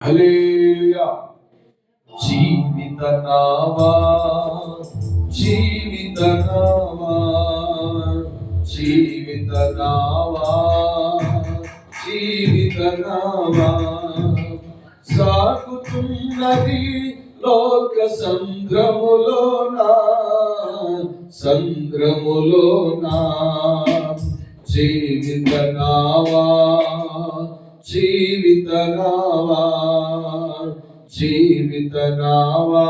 హల్లెలూయా. జీవిత నావా, జీవిత నావా, జీవిత నావా, జీవిత నావా సాగుతున్నది లోక సంద్రములోనా, సంద్రములోనా. జీవిత నావా, జీవిత నావా, జీవిత నావా,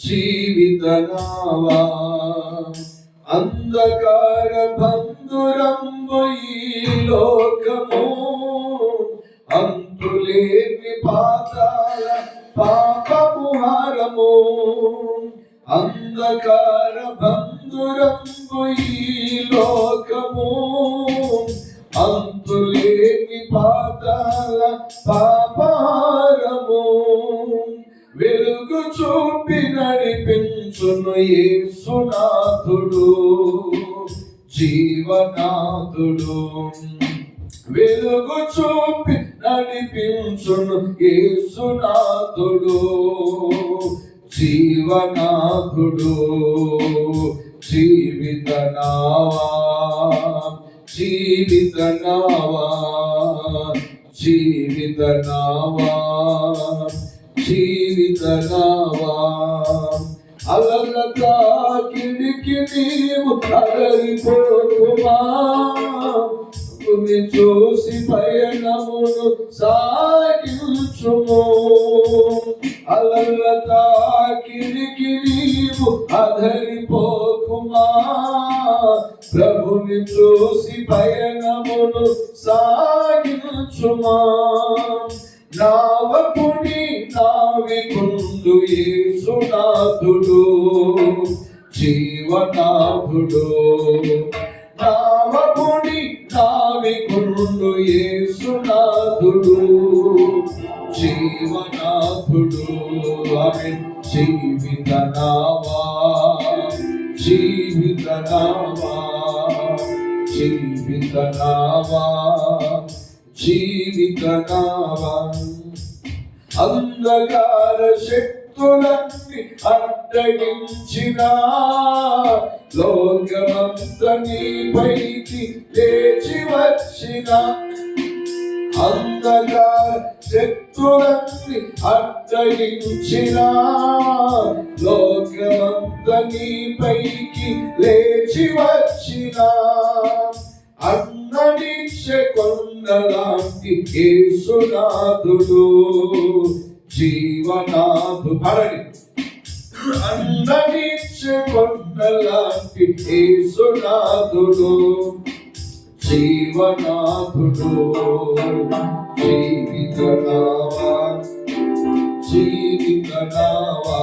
జీవిత నావా. అంధకార బంధురంబు ఈ లోకము, అంతులేని పాతాళ పాపము హారము. అంధకార బంధురంబు ఈ లోకము, అంతులేని పాతాళ పాపహారము. వెలుగు చూపి నడిపించును యేసునాథుడు, జీవనాథుడు. వెలుగు చూపి నడిపించును యేసునాథుడు, జీవనాథుడు. జీవిత నావా, జీవిత నావా, జీవిత నావా, జీవిత నావా. అలల తాకిడికి నీవు అలరిపోకుమా, చూసి పయనమును సాగించుము. అలల తాకిడికి నీవు అధరిపోకుమా, ప్రభుని చూసి పయనమును సాగించుమా. నావకుని నావికుండు యేసునాథుడు, జీవనాథుడు. నావకుని నావికుండు యేసునాథుడు, జీవనాథుడు. ఆమేన్. జీవిత నావా, జీవిత నావా, జీవిత నావా, జీవిత నావా. అంధకార శక్తులన్నీ అడ్డగించిన లోకమంత నీపైకి లేచి వచ్చిన. అంధకార శక్తులన్నీ అడ్డగించిన లోకమంత నీపైకి లేచి వచ్చిన. అన్నదీక్ష కొండలాంటి యేసునాథుడు, జీవనాథు. పడని. అన్నదీక్ష కొండలాంటి యేసునాథుడు, జీవనాథుడు. జీవిత నావా, జీవిత నావా,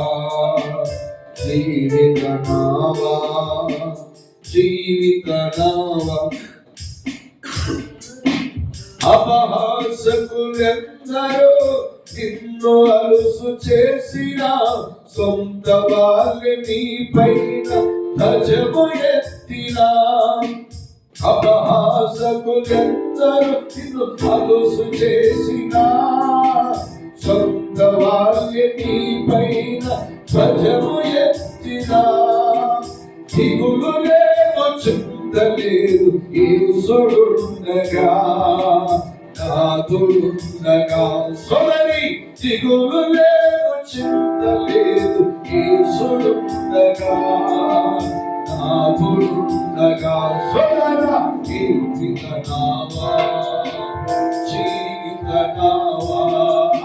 జీవిత నావా, జీవిత నావా. అపహాసకులెందరో నిన్ను అలుసు చేసిన, సొంత వాళ్ళ నీ పైన ధ్వజము ఎత్తిన. అపహాసకులెందరో నిన్ను అలుసు చేసిన, సొంత వాళ్ళ నీ పైన ధ్వజము ఎత్తిన. దిగులు లేదో చింతలేదు యేసుడుండగా, నాథుడుండగా. సోదరి, దిగులు లేదో చింతలేదు యేసుడుండగా, నాథుడుండగా. సోదరా, జీవిత నావా, జీవిత నావా.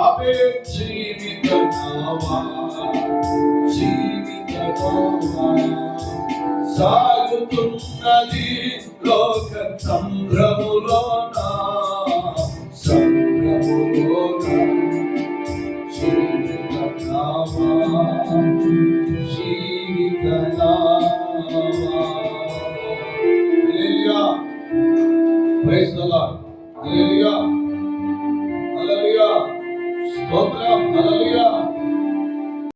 అబే జీవిత నావా, జీవిత నావా. సాగుతున్నది లోక సంద్రములోనా, సంద్రములోనా. జీవిత నావా, జీవిత నావా. Hallelujah. Praise the Lord. Hallelujah.